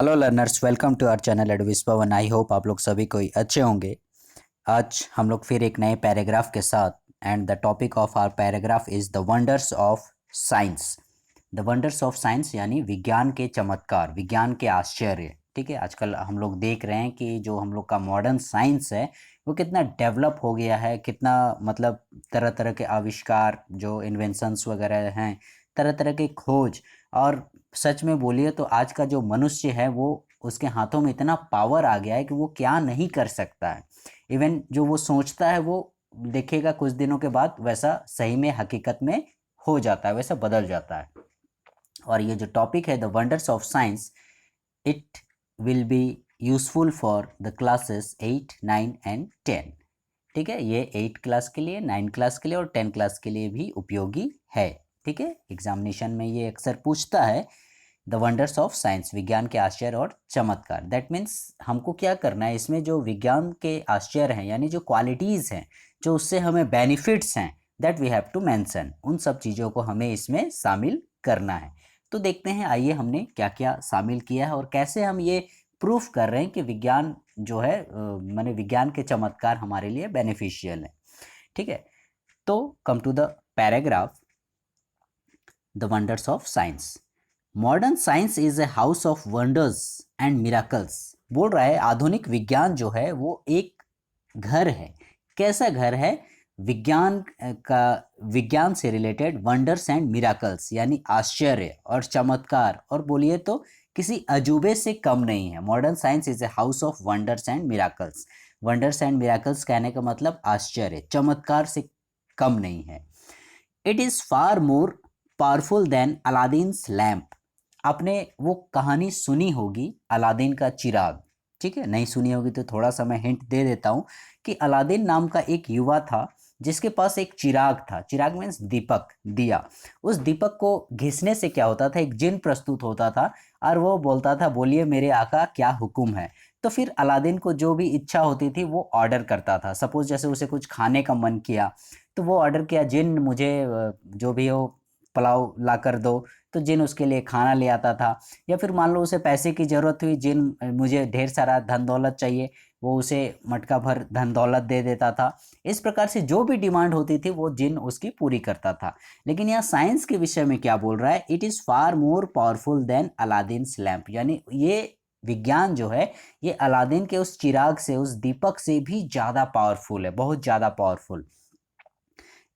Hello learners, welcome to our channel एडविस Pawan. I hope आप लोग सभी कोई अच्छे होंगे। आज हम लोग फिर एक नए पैराग्राफ के साथ, and the topic of our paragraph is the wonders of science. The wonders of science यानी विज्ञान के चमत्कार, विज्ञान के आश्चर्य। ठीक है, आजकल हम लोग देख रहे हैं कि जो हम लोग का मॉडर्न साइंस है वो कितना डेवलप हो गया है, कितना मतलब तरह तरह के आविष्कार, जो इन्वेंशंस वगैरह हैं, तरह तरह के खोज। और सच में बोलिए तो आज का जो मनुष्य है वो, उसके हाथों में इतना पावर आ गया है कि वो क्या नहीं कर सकता है। इवन जो वो सोचता है वो देखेगा कुछ दिनों के बाद वैसा सही में हकीकत में हो जाता है, वैसा बदल जाता है। और ये जो टॉपिक है the wonders of science, it will be useful for the classes 8, 9 and 10। ठीक है, ये 8 क्लास के लिए, 9 क्लास के लिए और 10 क्लास के लिए भी उपयोगी है। ठीक है, एग्जामिनेशन में ये अक्सर पूछता है द वंडर्स ऑफ साइंस, विज्ञान के आश्चर्य और चमत्कार। दैट मीन्स हमको क्या करना है, इसमें जो विज्ञान के आश्चर्य हैं यानी जो क्वालिटीज़ हैं, जो उससे हमें बेनिफिट्स हैं, that we have to mention, उन सब चीज़ों को हमें इसमें शामिल करना है। तो देखते हैं, आइए हमने क्या क्या शामिल किया है और कैसे हम ये प्रूफ कर रहे हैं कि विज्ञान जो है माने विज्ञान के चमत्कार हमारे लिए बेनिफिशियल है। ठीक है, तो come to the paragraph, the wonders of science. Modern science is a house of wonders and miracles. बोल रहा है आधुनिक विज्ञान जो है वो एक घर है। कैसा घर है? विज्ञान का, विज्ञान से रिलेटेड वंडर्स एंड मिराकल्स यानी आश्चर्य और चमत्कार, और बोलिए तो किसी अजूबे से कम नहीं है। Modern science is a house of wonders and miracles. Wonders and miracles कहने का मतलब आश्चर्य, चमत्कार से कम नहीं है। It is far more powerful than Aladdin's lamp. आपने वो कहानी सुनी होगी, अलादीन का चिराग। ठीक है, नहीं सुनी होगी तो थोड़ा सा मैं हिंट दे देता हूँ कि अलादीन नाम का एक युवा था जिसके पास एक चिराग था। चिराग मीन्स दीपक, दिया। उस दीपक को घिसने से क्या होता था, एक जिन प्रस्तुत होता था और वो बोलता था, बोलिए मेरे आका क्या हुक्म है। तो फिर अलादीन को जो भी इच्छा होती थी वो ऑर्डर करता था। सपोज जैसे उसे कुछ खाने का मन किया तो वो ऑर्डर किया, जिन मुझे जो भी हो पुलाव ला कर दो, तो जिन उसके लिए खाना ले आता था। या फिर मान लो उसे पैसे की ज़रूरत हुई, जिन मुझे ढेर सारा धन दौलत चाहिए, वो उसे मटका भर धन दौलत दे देता था। इस प्रकार से जो भी डिमांड होती थी वो जिन उसकी पूरी करता था। लेकिन यहाँ साइंस के विषय में क्या बोल रहा है, it is far more powerful than Aladdin's lamp, यानी ये विज्ञान जो है ये अलादीन के उस चिराग से, उस दीपक से भी ज़्यादा पावरफुल है, बहुत ज़्यादा powerful.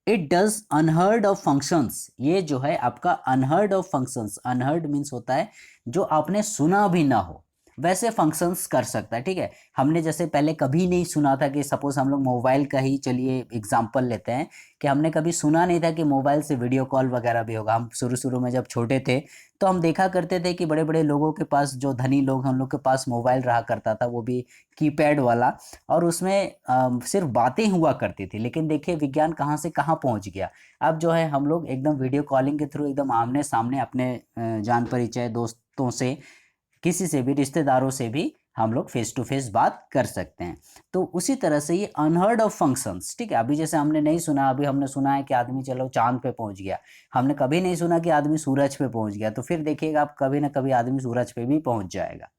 It does unheard of functions. ये जो है आपका unheard of functions, unheard means होता है जो आपने सुना भी ना हो, वैसे फंक्शंस कर सकता है। ठीक है, हमने जैसे पहले कभी नहीं सुना था कि, सपोज हम लोग मोबाइल का ही चलिए एग्जांपल लेते हैं, कि हमने कभी सुना नहीं था कि मोबाइल से वीडियो कॉल वगैरह भी होगा। हम शुरू शुरू में जब छोटे थे तो हम देखा करते थे कि बड़े बड़े लोगों के पास, जो धनी लोग हैं, हम लोग के पास मोबाइल रहा करता था, वो भी कीपैड वाला। और उसमें सिर्फ बातें हुआ करती थी। लेकिन देखिए विज्ञान कहाँ से कहाँ पहुँच गया। अब जो है हम लोग एकदम वीडियो कॉलिंग के थ्रू एकदम आमने सामने अपने जान परिचय दोस्तों से, किसी से भी, रिश्तेदारों से भी हम लोग फेस टू फेस बात कर सकते हैं। तो उसी तरह से ये अनहर्ड ऑफ फंक्शंस। ठीक है, अभी जैसे हमने नहीं सुना, अभी हमने सुना है कि आदमी चलो चांद पे पहुंच गया, हमने कभी नहीं सुना कि आदमी सूरज पे पहुंच गया। तो फिर देखिएगा आप, कभी ना कभी आदमी सूरज पे भी पहुंच जाएगा।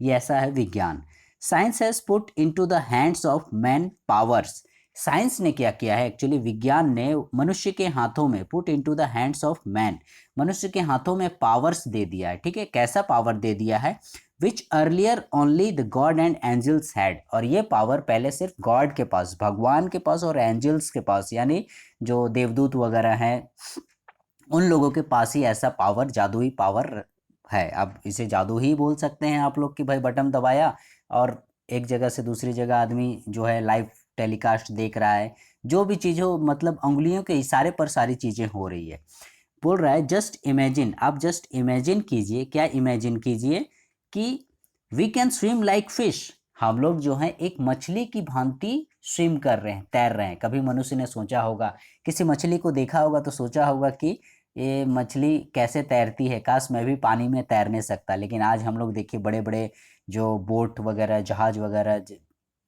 ये ऐसा है विज्ञान। Science has put into the hands of man powers. Science ने क्या किया है, एक्चुअली विज्ञान ने मनुष्य के हाथों में, put into the hands of man, मनुष्य के हाथों में पावर्स दे दिया है। ठीक है, कैसा पावर दे दिया है, which earlier only the God and angels had. और ये पावर पहले सिर्फ गॉड के पास, भगवान के पास और एंजल्स के पास, यानी जो देवदूत वगैरह हैं, उन लोगों के पास ही ऐसा पावर, जादुई पावर है। अब इसे जादू ही बोल सकते हैं आप लोग कि भाई बटन दबाया और एक जगह से दूसरी जगह आदमी जो है लाइव टेलीकास्ट देख रहा है। जो भी चीज़ हो, मतलब उंगलियों के इशारे पर सारी चीज़ें हो रही है। बोल रहा है जस्ट इमेजिन, आप जस्ट इमेजिन कीजिए, क्या इमेजिन कीजिए कि we can swim like fish. हम लोग जो है एक मछली की भांति स्विम कर रहे हैं, तैर रहे हैं। कभी मनुष्य ने सोचा होगा, किसी मछली को देखा होगा तो सोचा होगा कि ये मछली कैसे तैरती है, काश मैं भी पानी में तैरने सकता। लेकिन आज हम लोग देखिए बड़े बड़े जो बोट वगैरह, जहाज वगैरह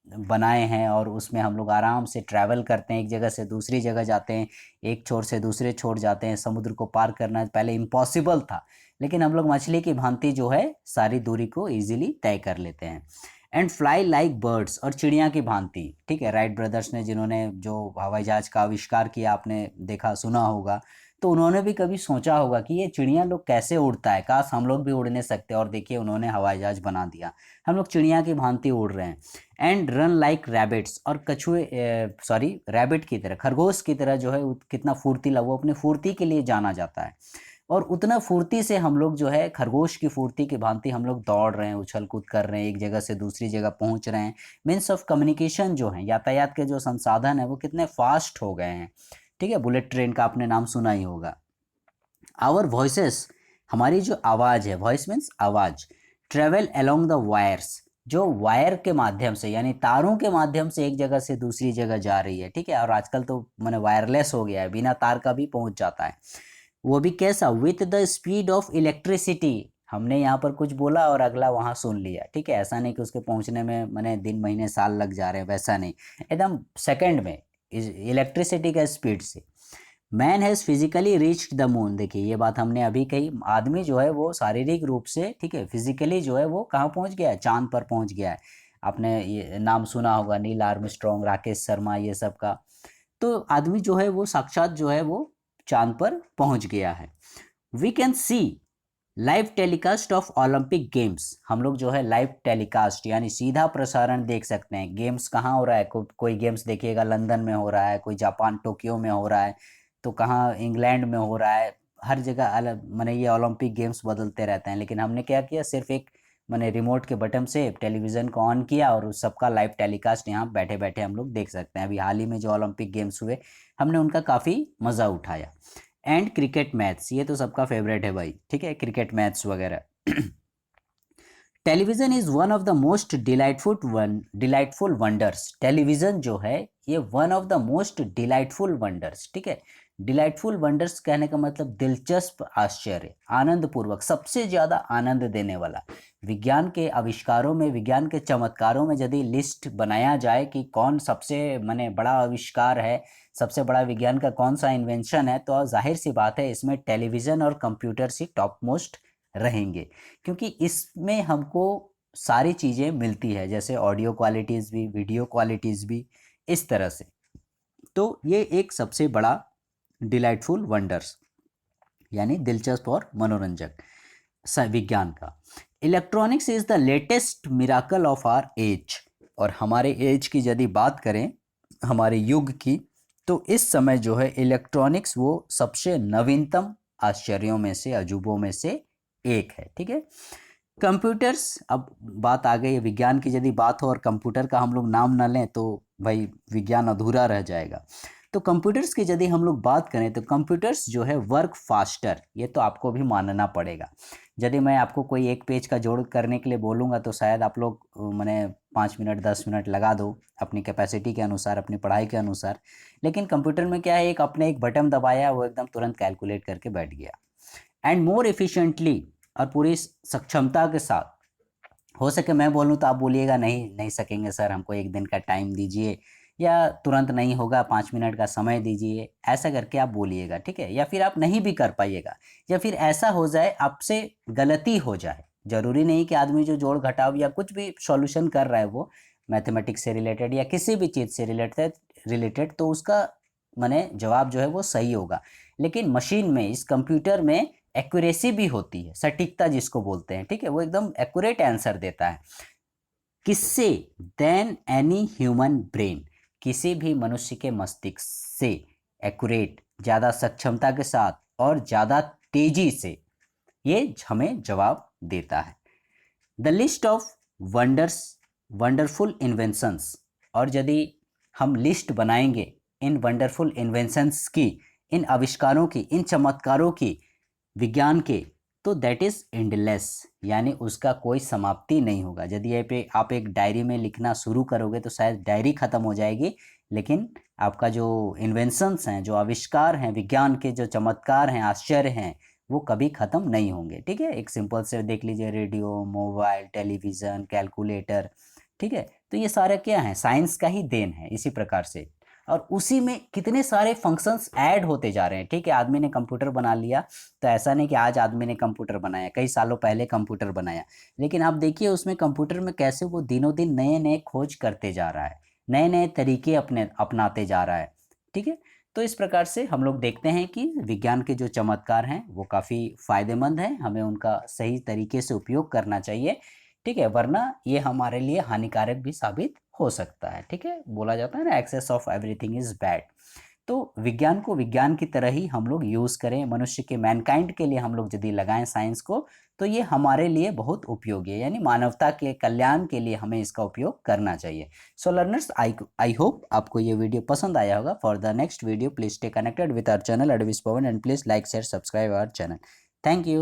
बनाए हैं और उसमें हम लोग आराम से ट्रैवल करते हैं, एक जगह से दूसरी जगह जाते हैं, एक छोर से दूसरे छोर जाते हैं। समुद्र को पार करना पहले इम्पॉसिबल था, लेकिन हम लोग मछली की भांति जो है सारी दूरी को इजीली तय कर लेते हैं। एंड फ्लाई लाइक बर्ड्स, और चिड़िया की भांति, ठीक है। राइट ब्रदर्स ने जिन्होंने जो हवाई जहाज का आविष्कार किया, आपने देखा सुना होगा, तो उन्होंने भी कभी सोचा होगा कि ये चिड़िया लोग कैसे उड़ता है, काश हम लोग भी उड़ नहीं सकते, और देखिए उन्होंने हवाई जहाज बना दिया, हम लोग चिड़िया की भांति उड़ रहे हैं। एंड रन लाइक रैबिट्स, और कछुए सॉरी रैबिट की तरह, खरगोश की तरह जो है कितना फुर्तीला, वो अपनी फुर्ती के लिए जाना जाता है, और उतना फुर्ती से हम लोग जो है खरगोश की फुर्ती की भांति हम लोग दौड़ रहे हैं, उछल कूद कर रहे हैं, एक जगह से दूसरी जगह पहुंच रहे हैं। मीन्स ऑफ कम्युनिकेशन जो है, यातायात के जो संसाधन है वो कितने फास्ट हो गए हैं, ठीक है। बुलेट ट्रेन का आपने नाम सुना ही होगा। आवर वॉइसेस, हमारी जो आवाज़ है, वॉइस मीन्स आवाज़, ट्रेवल अलोंग द वायर्स, जो वायर के माध्यम से यानी तारों के माध्यम से एक जगह से दूसरी जगह जा रही है, ठीक है। और आजकल तो मैंने वायरलेस हो गया है, बिना तार का भी पहुंच जाता है। वो भी कैसा, with the speed of electricity, हमने यहाँ पर कुछ बोला और अगला वहाँ सुन लिया, ठीक है। ऐसा नहीं कि उसके पहुँचने में मैंने दिन महीने साल लग जा रहे हैं, वैसा नहीं, एकदम सेकंड में, इलेक्ट्रिसिटी का स्पीड से। Man has physically reached the moon, देखिए ये बात हमने अभी कही, आदमी जो है वो शारीरिक रूप से, ठीक है, फिजिकली जो है वो कहाँ पहुँच गया है, चांद पर पहुँच गया है। आपने ये नाम सुना होगा, नील आर्मस्ट्रॉन्ग, राकेश शर्मा, ये सब का। तो आदमी जो है वो साक्षात जो है वो चांद पर पहुंच गया है। We can see live telecast of Olympic games, हम लोग जो है लाइव टेलीकास्ट यानी सीधा प्रसारण देख सकते हैं। गेम्स कहाँ हो रहा है, कोई गेम्स देखिएगा लंदन में हो रहा है, कोई जापान टोक्यो में हो रहा है, तो कहाँ इंग्लैंड में हो रहा है, हर जगह अलग, मैंने ये ओलंपिक गेम्स बदलते रहते हैं। लेकिन हमने क्या किया, सिर्फ एक मैंने रिमोट के बटन से टेलीविज़न को ऑन किया और उस सबका लाइव टेलीकास्ट यहाँ बैठे बैठे हम लोग देख सकते हैं। अभी हाल ही में जो ओलंपिक गेम्स हुए, हमने उनका काफ़ी मज़ा उठाया। एंड क्रिकेट मैच, ये तो सबका फेवरेट है भाई, ठीक है, क्रिकेट मैच वगैरह। Television is one of the most delightful wonders, television जो है ये one of the most delightful wonders, ठीक है। डिलाइटफुल वंडर्स कहने का मतलब दिलचस्प, आश्चर्य, आनंदपूर्वक, सबसे ज़्यादा आनंद देने वाला। विज्ञान के आविष्कारों में, विज्ञान के चमत्कारों में यदि लिस्ट बनाया जाए कि कौन सबसे माने बड़ा आविष्कार है, सबसे बड़ा विज्ञान का कौन सा इन्वेंशन है, तो जाहिर सी बात है इसमें टेलीविज़न और कंप्यूटर ही टॉप मोस्ट रहेंगे, क्योंकि इसमें हमको सारी चीज़ें मिलती है, जैसे ऑडियो क्वालिटीज़ भी, वीडियो क्वालिटीज़ भी, इस तरह से। तो ये एक सबसे बड़ा डिलाइटफुल वंडर्स यानी दिलचस्प और मनोरंजक विज्ञान का। Electronics is the latest miracle of our age, और हमारे एज की यदि बात करें, हमारे युग की, तो इस समय जो है इलेक्ट्रॉनिक्स वो सबसे नवीनतम आश्चर्यों में से, अजूबों में से एक है, ठीक है। कंप्यूटर्स, अब बात आ गई विज्ञान की, यदि बात हो और कंप्यूटर का हम लोग नाम ना लें तो भाई विज्ञान अधूरा रह जाएगा। तो कंप्यूटर्स की यदि हम लोग बात करें तो कंप्यूटर्स जो है वर्क फास्टर, ये तो आपको भी मानना पड़ेगा। यदि मैं आपको कोई एक पेज का जोड़ करने के लिए बोलूँगा तो शायद आप लोग मैंने 5 मिनट 10 मिनट लगा दो अपनी कैपेसिटी के अनुसार, अपनी पढ़ाई के अनुसार। लेकिन कंप्यूटर में क्या है, एक बटन दबाया, वो एकदम तुरंत कैलकुलेट करके बैठ गया। एंड मोर एफिशिएंटली, और पूरी सक्षमता के साथ। हो सके मैं बोलूँ तो आप बोलिएगा नहीं नहीं सकेंगे सर, हमको एक दिन का टाइम दीजिए, या तुरंत नहीं होगा, 5 मिनट का समय दीजिए, ऐसा करके आप बोलिएगा, ठीक है। या फिर आप नहीं भी कर पाइएगा, या फिर ऐसा हो जाए आपसे गलती हो जाए। ज़रूरी नहीं कि आदमी जो जोड़ घटाव या कुछ भी सॉल्यूशन कर रहा है वो मैथमेटिक्स से रिलेटेड या किसी भी चीज़ से रिलेटेड तो उसका माने जवाब जो है वो सही होगा। लेकिन मशीन में, इस कंप्यूटर में एक्यूरेसी भी होती है, सटीकता जिसको बोलते हैं, ठीक है, वो एकदम एक्यूरेट आंसर देता है। किससे, देन एनी ह्यूमन ब्रेन, किसी भी मनुष्य के मस्तिष्क से एक्यूरेट, ज़्यादा सक्षमता के साथ और ज़्यादा तेजी से ये हमें जवाब देता है। The list of wonderful inventions, और यदि हम लिस्ट बनाएंगे इन वंडरफुल इन्वेंशंस की, इन आविष्कारों की, इन चमत्कारों की, विज्ञान के, तो दैट इज़ एंडलेस, यानी उसका कोई समाप्ति नहीं होगा। यदि आप एक डायरी में लिखना शुरू करोगे तो शायद डायरी ख़त्म हो जाएगी, लेकिन आपका जो इन्वेंशंस हैं, जो आविष्कार हैं, विज्ञान के जो चमत्कार हैं, आश्चर्य हैं, वो कभी ख़त्म नहीं होंगे, ठीक है। एक सिंपल से देख लीजिए, रेडियो, मोबाइल, टेलीविज़न, कैलकुलेटर, ठीक है। तो ये सारा क्या है, साइंस का ही देन है, इसी प्रकार से। और उसी में कितने सारे फंक्शंस ऐड होते जा रहे हैं। ठीक है, आदमी ने कंप्यूटर बना लिया, तो ऐसा नहीं कि आज आदमी ने कंप्यूटर बनाया, कई सालों पहले कंप्यूटर बनाया, लेकिन आप देखिए उसमें कंप्यूटर में कैसे वो दिनों दिन नए नए खोज करते जा रहा है, नए नए तरीके अपनाते जा रहा है। ठीक है, तो इस प्रकार से हम लोग देखते हैं कि विज्ञान के जो चमत्कार हैं वो काफ़ी फायदेमंद हैं, हमें उनका सही तरीके से उपयोग करना चाहिए। ठीक है, वरना ये हमारे लिए हानिकारक भी साबित हो सकता है। ठीक है, बोला जाता है ना, excess of everything is bad. तो विज्ञान को विज्ञान की तरह ही हम लोग यूज़ करें, मनुष्य के मैनकाइंड के लिए हम लोग यदि लगाएं साइंस को, तो ये हमारे लिए बहुत उपयोगी है, यानी मानवता के कल्याण के लिए हमें इसका उपयोग करना चाहिए। सो लर्नर्स, आई होप आपको ये वीडियो पसंद आया होगा। For the next video please stay connected with our channel एडविस Pawan and please like share subscribe our channel. Thank you.